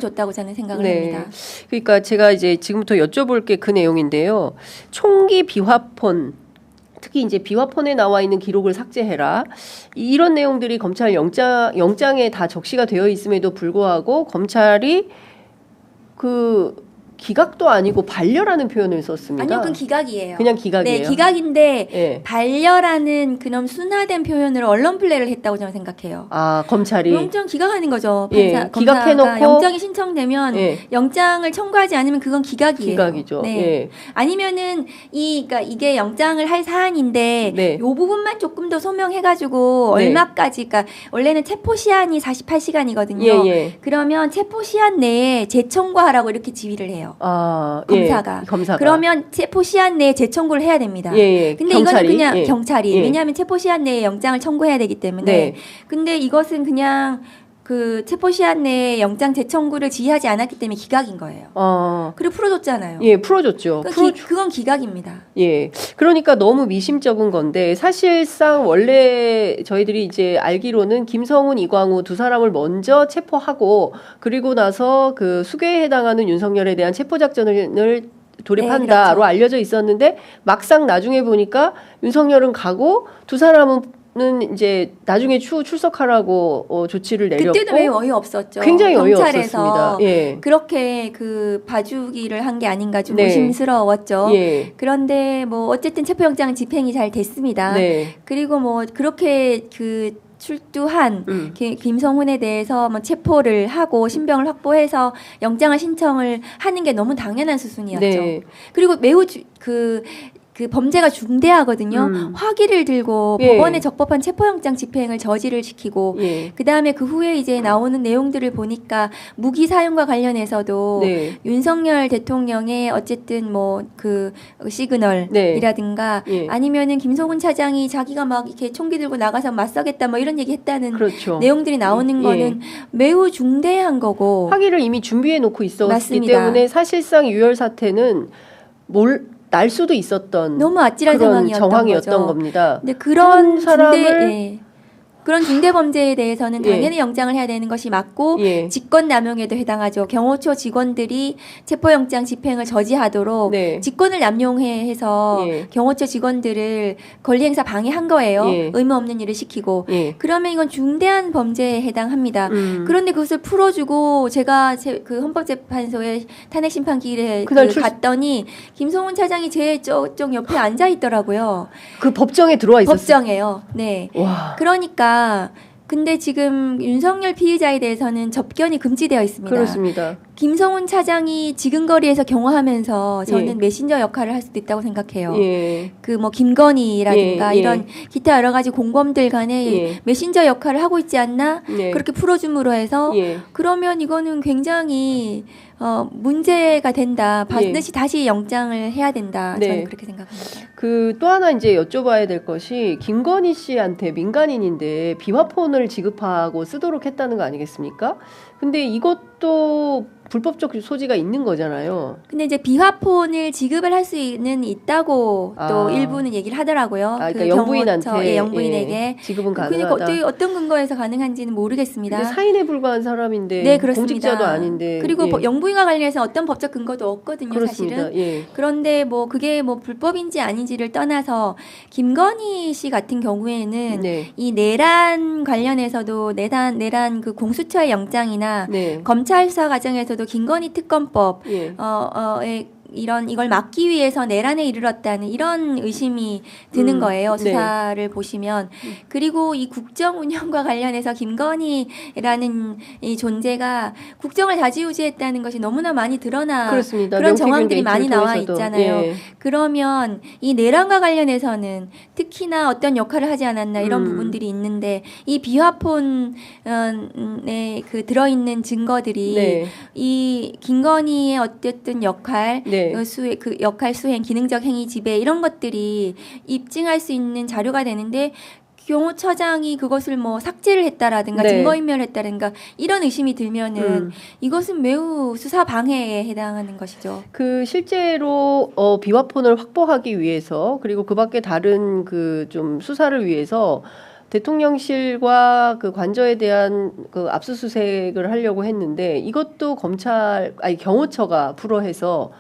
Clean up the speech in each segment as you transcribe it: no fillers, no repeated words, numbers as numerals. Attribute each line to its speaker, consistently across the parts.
Speaker 1: 줬다고 저는 생각을
Speaker 2: 네.
Speaker 1: 합니다.
Speaker 2: 그러니까 제가 이제 지금부터 여쭤볼 게 그 내용인데요. 총기 비화폰, 특히 이제 비화폰에 나와 있는 기록을 삭제해라. 이런 내용들이 검찰 영장에 다 적시가 되어 있음에도 불구하고 검찰이 그 기각도 아니고 반려라는 표현을 썼습니다.
Speaker 1: 아니요, 그건 기각이에요.
Speaker 2: 그냥 기각이에요.
Speaker 1: 네, 기각인데
Speaker 2: 예.
Speaker 1: 반려라는 그놈 순화된 표현으로 언론 플레이를 했다고 저는 생각해요.
Speaker 2: 아, 검찰이
Speaker 1: 영장 기각하는 거죠.
Speaker 2: 예,
Speaker 1: 검사가
Speaker 2: 기각해놓고
Speaker 1: 영장이 신청되면
Speaker 2: 예.
Speaker 1: 영장을 청구하지 않으면 그건 기각이에요.
Speaker 2: 기각이죠.
Speaker 1: 네.
Speaker 2: 예.
Speaker 1: 아니면은 그러니까 이게 영장을 할 사안인데
Speaker 2: 네.
Speaker 1: 요 부분만 조금 더 소명해가지고
Speaker 2: 네.
Speaker 1: 얼마까지, 그러니까 원래는 체포 시한이 48시간이거든요.
Speaker 2: 예, 예.
Speaker 1: 그러면 체포 시한 내에 재청구하라고 이렇게 지휘를 해요.
Speaker 2: 아,
Speaker 1: 검사가.
Speaker 2: 예. 검사가.
Speaker 1: 그러면 체포 시한 내에 재청구를 해야 됩니다.
Speaker 2: 예, 예.
Speaker 1: 근데
Speaker 2: 경찰이?
Speaker 1: 이거는 그냥
Speaker 2: 예.
Speaker 1: 경찰이
Speaker 2: 예.
Speaker 1: 왜냐하면 체포 시한 내에 영장을 청구해야 되기 때문에.
Speaker 2: 네.
Speaker 1: 근데 이것은 그냥 그 체포 시한 내에 영장 재청구를 지휘하지 않았기 때문에 기각인 거예요. 그리고 풀어줬잖아요.
Speaker 2: 예, 풀어줬죠.
Speaker 1: 그건 기각입니다.
Speaker 2: 예. 그러니까 너무 미심쩍은 건데 사실상 원래 저희들이 이제 알기로는 김성훈, 이광우 두 사람을 먼저 체포하고 그리고 나서 그 수괴에 해당하는 윤석열에 대한 체포작전을 돌입한다로
Speaker 1: 네, 그렇죠.
Speaker 2: 알려져 있었는데 막상 나중에 보니까 윤석열은 가고 두 사람은 이제 나중에 출석하라고 조치를 내렸고
Speaker 1: 그때도 매우 어이없었죠.
Speaker 2: 굉장히
Speaker 1: 경찰에서
Speaker 2: 어이없었습니다. 예.
Speaker 1: 그렇게 그 봐주기를 한 게 아닌가 좀
Speaker 2: 네.
Speaker 1: 의심스러웠죠.
Speaker 2: 예.
Speaker 1: 그런데 뭐 어쨌든 체포영장 집행이 잘 됐습니다.
Speaker 2: 네.
Speaker 1: 그리고 뭐 그렇게 그 출두한 김성훈에 대해서 뭐 체포를 하고 신병을 확보해서 영장을 신청을 하는 게 너무 당연한 수순이었죠.
Speaker 2: 네.
Speaker 1: 그리고 매우 그 범죄가 중대하거든요. 화기를 들고
Speaker 2: 예.
Speaker 1: 법원에 적법한 체포영장 집행을 저지를 시키고
Speaker 2: 예.
Speaker 1: 그다음에 그 후에 이제 나오는 내용들을 보니까 무기 사용과 관련해서도
Speaker 2: 네.
Speaker 1: 윤석열 대통령의 어쨌든 뭐 그 시그널이라든가
Speaker 2: 네. 예.
Speaker 1: 아니면은 김성훈 차장이 자기가 막 이렇게 총기 들고 나가서 맞서겠다 뭐 이런 얘기 했다는
Speaker 2: 그렇죠.
Speaker 1: 내용들이 나오는
Speaker 2: 예.
Speaker 1: 거는 매우 중대한 거고
Speaker 2: 항의를 이미 준비해 놓고 있었기
Speaker 1: 맞습니다.
Speaker 2: 때문에 사실상 유혈 사태는 날 수도 있었던
Speaker 1: 너무 아찔한
Speaker 2: 그런
Speaker 1: 상황이었던
Speaker 2: 정황이었던
Speaker 1: 거죠.
Speaker 2: 겁니다.
Speaker 1: 근데 그런
Speaker 2: 사람을
Speaker 1: 그런 중대 범죄에 대해서는
Speaker 2: 예.
Speaker 1: 당연히 영장을 해야 되는 것이 맞고
Speaker 2: 예.
Speaker 1: 직권남용에도 해당하죠. 경호처 직원들이 체포영장 집행을 저지하도록
Speaker 2: 네.
Speaker 1: 직권을 남용해서
Speaker 2: 예.
Speaker 1: 경호처 직원들을 권리행사 방해한 거예요.
Speaker 2: 예.
Speaker 1: 의무 없는 일을 시키고.
Speaker 2: 예.
Speaker 1: 그러면 이건 중대한 범죄에 해당합니다. 그런데 그것을 풀어주고 제가 그 헌법재판소에 탄핵심판기일에 갔더니 김성훈 차장이 제 저쪽 옆에 앉아 있더라고요.
Speaker 2: 그 법정에 들어와 있었어요.
Speaker 1: 법정에요. 네.
Speaker 2: 와.
Speaker 1: 그러니까 근데 지금 윤석열 피의자에 대해서는 접견이 금지되어 있습니다.
Speaker 2: 그렇습니다.
Speaker 1: 김성훈 차장이 지근거리에서 경호하면서 저는
Speaker 2: 예.
Speaker 1: 메신저 역할을 할 수도 있다고 생각해요.
Speaker 2: 예.
Speaker 1: 그 뭐 김건희라든가
Speaker 2: 예, 예.
Speaker 1: 이런 기타 여러 가지 공범들 간에
Speaker 2: 예.
Speaker 1: 메신저 역할을 하고 있지 않나?
Speaker 2: 예.
Speaker 1: 그렇게 풀어줌으로 해서
Speaker 2: 예.
Speaker 1: 그러면 이거는 굉장히 문제가 된다. 반드시 다시 영장을 해야 된다.
Speaker 2: 네.
Speaker 1: 저는 그렇게 생각합니다.
Speaker 2: 그 또 하나 이제 여쭤봐야 될 것이 김건희 씨한테 민간인인데 비화폰을 지급하고 쓰도록 했다는 거 아니겠습니까? 근데 이것도 불법적 소지가 있는 거잖아요.
Speaker 1: 근데 이제 비화폰을 지급을 할 수는 있다고 또 일부는 얘기를 하더라고요.
Speaker 2: 그러니까 영부인한테
Speaker 1: 영부인에게
Speaker 2: 지급은
Speaker 1: 그러니까
Speaker 2: 가능하다.
Speaker 1: 어떤 근거에서 가능한지는 모르겠습니다.
Speaker 2: 근데 사인에 불과한 사람인데
Speaker 1: 네, 그렇습니다.
Speaker 2: 공직자도 아닌데
Speaker 1: 그리고
Speaker 2: 예.
Speaker 1: 영부인과 관련해서 어떤 법적 근거도 없거든요.
Speaker 2: 그렇습니다.
Speaker 1: 사실은.
Speaker 2: 예.
Speaker 1: 그런데 뭐 그게 뭐 불법인지 아닌지를 떠나서 김건희 씨 같은 경우에는
Speaker 2: 네.
Speaker 1: 이 내란 관련해서도 내란 그 공수처의 영장이나
Speaker 2: 네.
Speaker 1: 검찰 수사 과정에서도 김건희 특검법
Speaker 2: 예.
Speaker 1: 이걸 막기 위해서 내란에 이르렀다는 이런 의심이 드는 거예요. 수사를 보시면. 그리고 이 국정 운영과 관련해서 김건희라는 이 존재가 국정을 좌지우지했다는 것이 너무나 많이 드러나
Speaker 2: 그렇습니다.
Speaker 1: 그런
Speaker 2: 명태균
Speaker 1: 정황들이 많이 나와
Speaker 2: 통해서도.
Speaker 1: 있잖아요.
Speaker 2: 예.
Speaker 1: 그러면 이 내란과 관련해서는 특히나 어떤 역할을 하지 않았나 이런 부분들이 있는데 이 비화폰에 그 들어있는 증거들이
Speaker 2: 네.
Speaker 1: 이 김건희의 어쨌든 역할
Speaker 2: 네.
Speaker 1: 그 역할 수행, 기능적 행위 지배 이런 것들이 입증할 수 있는 자료가 되는데 경호처장이 그것을 뭐 삭제를 했다라든가
Speaker 2: 네.
Speaker 1: 증거인멸했다든가 이런 의심이 들면은 이것은 매우 수사 방해에 해당하는 것이죠.
Speaker 2: 그 실제로 비화폰을 확보하기 위해서 그리고 그밖에 다른 그 좀 수사를 위해서 대통령실과 그 관저에 대한 그 압수수색을 하려고 했는데 이것도 경호처가 불허해서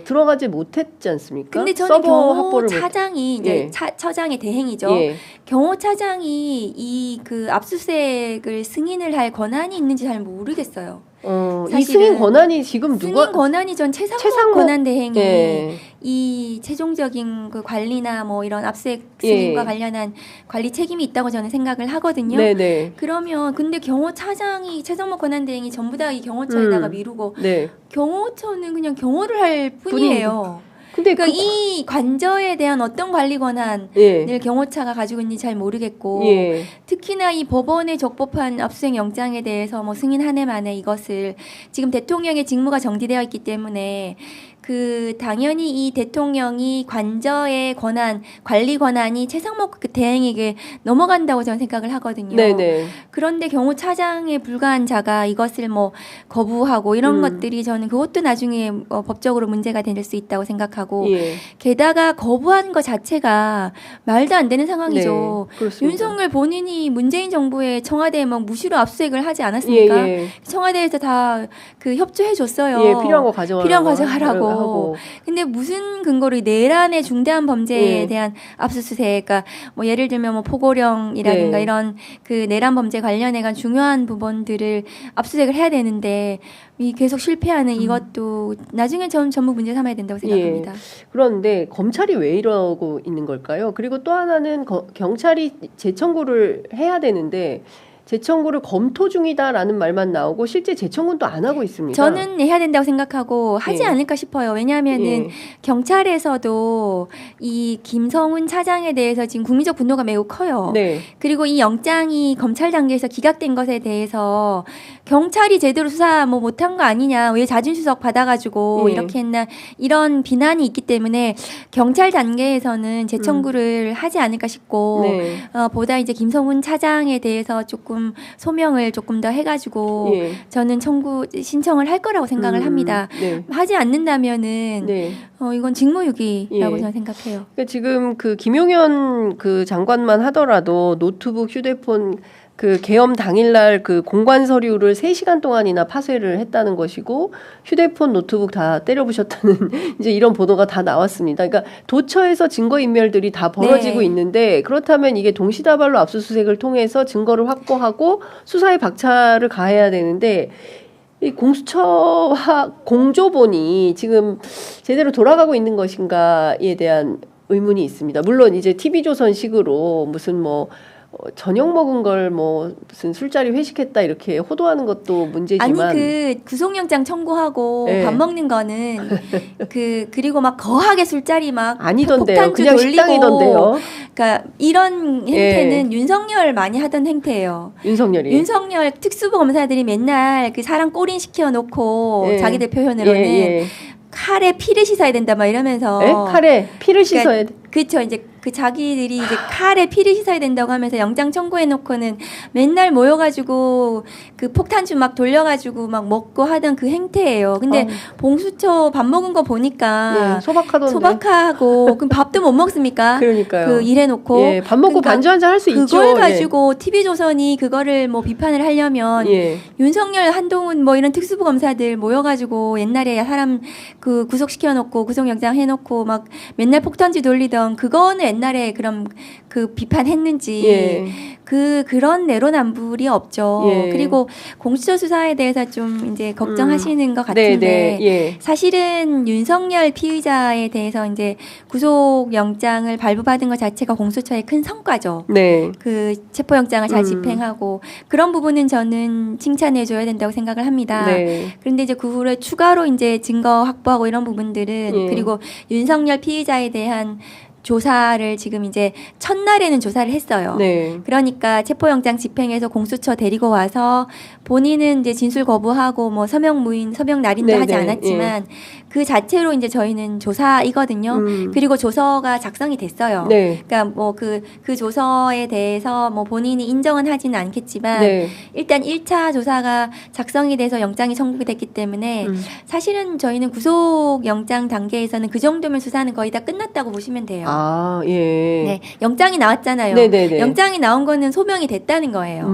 Speaker 2: 들어가지 못했지 않습니까?
Speaker 1: 근데 저는
Speaker 2: 서버 확보를
Speaker 1: 경호차장이 이제
Speaker 2: 예.
Speaker 1: 처장의 대행이죠.
Speaker 2: 예.
Speaker 1: 경호차장이 이 그 압수수색을 승인을 할 권한이 있는지 잘 모르겠어요.
Speaker 2: 이
Speaker 1: 사실은
Speaker 2: 승인 권한이 지금
Speaker 1: 승인
Speaker 2: 누가
Speaker 1: 권한이 전 최상목
Speaker 2: 최상목
Speaker 1: 권한대행이
Speaker 2: 예.
Speaker 1: 이 최종적인 그 관리나 뭐 이런 압수수색 승인과
Speaker 2: 예.
Speaker 1: 관련한 관리 책임이 있다고 저는 생각을 하거든요.
Speaker 2: 네네.
Speaker 1: 그러면 근데 경호차장이 최상목 권한대행이 전부 다 이 경호처에다가 미루고
Speaker 2: 네.
Speaker 1: 경호처는 그냥 경호를 할 뿐이에요.
Speaker 2: 근데
Speaker 1: 그러니까 이 관저에 대한 어떤 관리 권한을
Speaker 2: 예.
Speaker 1: 경호처가 가지고 있는지 잘 모르겠고
Speaker 2: 예.
Speaker 1: 특히나 이 법원에 적법한 압수수색 영장에 대해서 뭐 승인 한 해 만에 이것을 지금 대통령의 직무가 정지되어 있기 때문에 그 당연히 이 대통령이 관저의 권한 관리 권한이 최상목 그 대행에게 넘어간다고 저는 생각을 하거든요.
Speaker 2: 네네.
Speaker 1: 그런데 경호차장에 불과한 자가 이것을 뭐 거부하고 이런 것들이 저는 그것도 나중에 법적으로 문제가 될 수 있다고 생각하고
Speaker 2: 예.
Speaker 1: 게다가 거부한 것 자체가 말도 안 되는 상황이죠.
Speaker 2: 네, 그렇습니다.
Speaker 1: 윤석열 본인이 문재인 정부의 청와대에 막 무시로 압수수색을 하지 않았습니까?
Speaker 2: 예, 예.
Speaker 1: 청와대에서 다 그 협조해 줬어요.
Speaker 2: 예, 필요한 거 가져가라고.
Speaker 1: 필요한 거 가져가라고.
Speaker 2: 하고.
Speaker 1: 근데 무슨 근거로 이 내란의 중대한 범죄에
Speaker 2: 예.
Speaker 1: 대한 압수수색, 그러니까 뭐 예를 들면 뭐 포고령이라든가
Speaker 2: 네.
Speaker 1: 이런 그 내란 범죄 관련해간 중요한 부분들을 압수수색을 해야 되는데 이 계속 실패하는 이것도 나중에 전부 문제 삼아야 된다고 생각합니다.
Speaker 2: 그런데 검찰이 왜 이러고 있는 걸까요? 그리고 또 하나는 경찰이 재청구를 해야 되는데 재청구를 검토 중이다라는 말만 나오고 실제 재청구는 또 안 하고 있습니다.
Speaker 1: 저는 해야 된다고 생각하고 하지
Speaker 2: 예.
Speaker 1: 않을까 싶어요. 왜냐하면은
Speaker 2: 예.
Speaker 1: 경찰에서도 이 김성훈 차장에 대해서 지금 국민적 분노가 매우 커요.
Speaker 2: 네.
Speaker 1: 그리고 이 영장이 검찰 단계에서 기각된 것에 대해서 경찰이 제대로 수사 뭐 못한 거 아니냐, 왜 자진수석 받아가지고
Speaker 2: 예.
Speaker 1: 이렇게 했나 이런 비난이 있기 때문에 경찰 단계에서는 재청구를 하지 않을까 싶고
Speaker 2: 네.
Speaker 1: 보다 이제 김성훈 차장에 대해서 조금 소명을 조금 더 해가지고
Speaker 2: 예.
Speaker 1: 저는 신청을 할 거라고 생각을 합니다.
Speaker 2: 네.
Speaker 1: 하지 않는다면은
Speaker 2: 네.
Speaker 1: 이건 직무유기라고
Speaker 2: 예.
Speaker 1: 저는 생각해요.
Speaker 2: 그러니까 지금 그 김용현 그 장관만 하더라도 노트북, 휴대폰 그 계엄 당일날 그 공관 서류를 3시간 동안이나 파쇄를 했다는 것이고 휴대폰, 노트북 다 때려부셨다는 이제 이런 보도가 다 나왔습니다. 그러니까 도처에서 증거인멸들이 다 벌어지고
Speaker 1: 네.
Speaker 2: 있는데 그렇다면 이게 동시다발로 압수수색을 통해서 증거를 확보하고 수사에 박차를 가해야 되는데 이 공수처와 공조본이 지금 제대로 돌아가고 있는 것인가에 대한 의문이 있습니다. 물론 이제 TV조선식으로 무슨 뭐 저녁 먹은 걸 뭐 무슨 술자리 회식했다 이렇게 호도하는 것도 문제지만
Speaker 1: 아니 그 구속영장 청구하고
Speaker 2: 네.
Speaker 1: 밥 먹는 거는 그리고 막 거하게 술자리 막
Speaker 2: 아니던데요.
Speaker 1: 폭탄주
Speaker 2: 그냥
Speaker 1: 돌리고
Speaker 2: 식당이던데요.
Speaker 1: 그러니까 이런 행태는 윤석열 많이 하던 행태예요.
Speaker 2: 윤석열이.
Speaker 1: 윤석열 특수부 검사들이 맨날 그 사람 꼬린 시켜 놓고
Speaker 2: 예.
Speaker 1: 자기들 표현으로는
Speaker 2: 예.
Speaker 1: 칼에 피를 씻어야 된다 막 이러면서
Speaker 2: 칼에 피를
Speaker 1: 그러니까
Speaker 2: 씻어야 돼.
Speaker 1: 그렇죠. 이제 그 자기들이 이제 칼에 피를 씻어야 된다고 하면서 영장 청구해 놓고는 맨날 모여가지고 그 폭탄주 막 돌려가지고 막 먹고 하던 그 행태예요. 근데 봉수처 밥 먹은 거 보니까
Speaker 2: 소박하던데.
Speaker 1: 소박하고 그럼 밥도 못 먹습니까?
Speaker 2: 그러니까
Speaker 1: 그 일해 놓고
Speaker 2: 예, 밥 먹고
Speaker 1: 그러니까
Speaker 2: 반주 한잔 할 수 있죠.
Speaker 1: 그걸 가지고 TV조선이 그거를 뭐 비판을 하려면
Speaker 2: 예.
Speaker 1: 윤석열, 한동훈 뭐 이런 특수부 검사들 모여가지고 옛날에 사람 그 구속시켜 놓고 구속영장 해놓고 막 맨날 폭탄주 돌리던 그거는 옛날에 그럼 그 비판했는지
Speaker 2: 예.
Speaker 1: 그런 내로남불이 없죠.
Speaker 2: 예.
Speaker 1: 그리고 공수처 수사에 대해서 좀 이제 걱정하시는 것
Speaker 2: 네,
Speaker 1: 같은데
Speaker 2: 네. 예.
Speaker 1: 사실은 윤석열 피의자에 대해서 이제 구속영장을 발부받은 것 자체가 공수처의 큰 성과죠.
Speaker 2: 네.
Speaker 1: 그 체포영장을 잘 집행하고 그런 부분은 저는 칭찬해줘야 된다고 생각을 합니다.
Speaker 2: 네.
Speaker 1: 그런데 이제 그 후에 추가로 이제 증거 확보하고 이런 부분들은
Speaker 2: 예.
Speaker 1: 그리고 윤석열 피의자에 대한 조사를 지금 이제 첫날에는 조사를 했어요.
Speaker 2: 네.
Speaker 1: 그러니까 체포영장 집행해서 공수처 데리고 와서 본인은 이제 진술 거부하고 뭐 서명무인, 서명날인도
Speaker 2: 네,
Speaker 1: 하지
Speaker 2: 네,
Speaker 1: 않았지만 그 자체로 이제 저희는 조사이거든요. 그리고 조서가 작성이 됐어요.
Speaker 2: 네.
Speaker 1: 그러니까 뭐 그 조서에 대해서 뭐 본인이 인정은 하지는 않겠지만
Speaker 2: 네.
Speaker 1: 일단 1차 조사가 작성이 돼서 영장이 청구가 됐기 때문에 사실은 저희는 구속영장 단계에서는 그 정도면 수사는 거의 다 끝났다고 보시면 돼요.
Speaker 2: 아, 예.
Speaker 1: 네, 영장이 나왔잖아요.
Speaker 2: 네네네.
Speaker 1: 영장이 나온 거는 소명이 됐다는 거예요.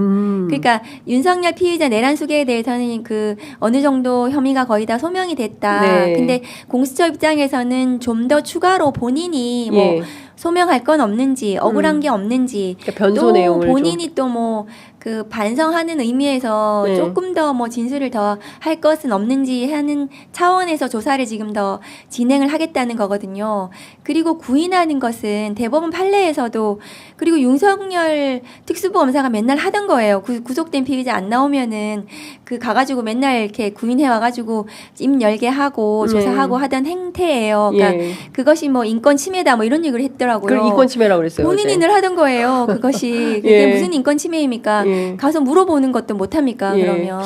Speaker 1: 그러니까 윤석열 피의자 내란 수계에 대해서는 그 어느 정도 혐의가 거의 다 소명이 됐다.
Speaker 2: 네.
Speaker 1: 근데 공수처 입장에서는 좀 더 추가로 본인이 뭐
Speaker 2: 예.
Speaker 1: 소명할 건 없는지 억울한 게 없는지
Speaker 2: 그러니까 변소
Speaker 1: 또
Speaker 2: 내용을
Speaker 1: 본인이 또 뭐 그 반성하는 의미에서
Speaker 2: 네.
Speaker 1: 조금 더 뭐 진술을 더 할 것은 없는지 하는 차원에서 조사를 지금 더 진행을 하겠다는 거거든요. 그리고 구인하는 것은 대법원 판례에서도 그리고 윤석열 특수부검사가 맨날 하던 거예요. 구속된 피의자 안 나오면은 그 가가지고 맨날 이렇게 구인해 와가지고 입 열게 하고
Speaker 2: 네.
Speaker 1: 조사하고 하던 행태예요. 그러니까
Speaker 2: 예.
Speaker 1: 그것이 뭐 인권 침해다 뭐 이런 얘기를 했더라고요.
Speaker 2: 그걸 인권 침해라고 그랬어요.
Speaker 1: 본인이
Speaker 2: 어제.
Speaker 1: 늘 하던 거예요. 그것이 그게
Speaker 2: 예.
Speaker 1: 무슨 인권 침해입니까?
Speaker 2: 예.
Speaker 1: 가서 물어보는 것도 못 합니까?
Speaker 2: 예.
Speaker 1: 그러면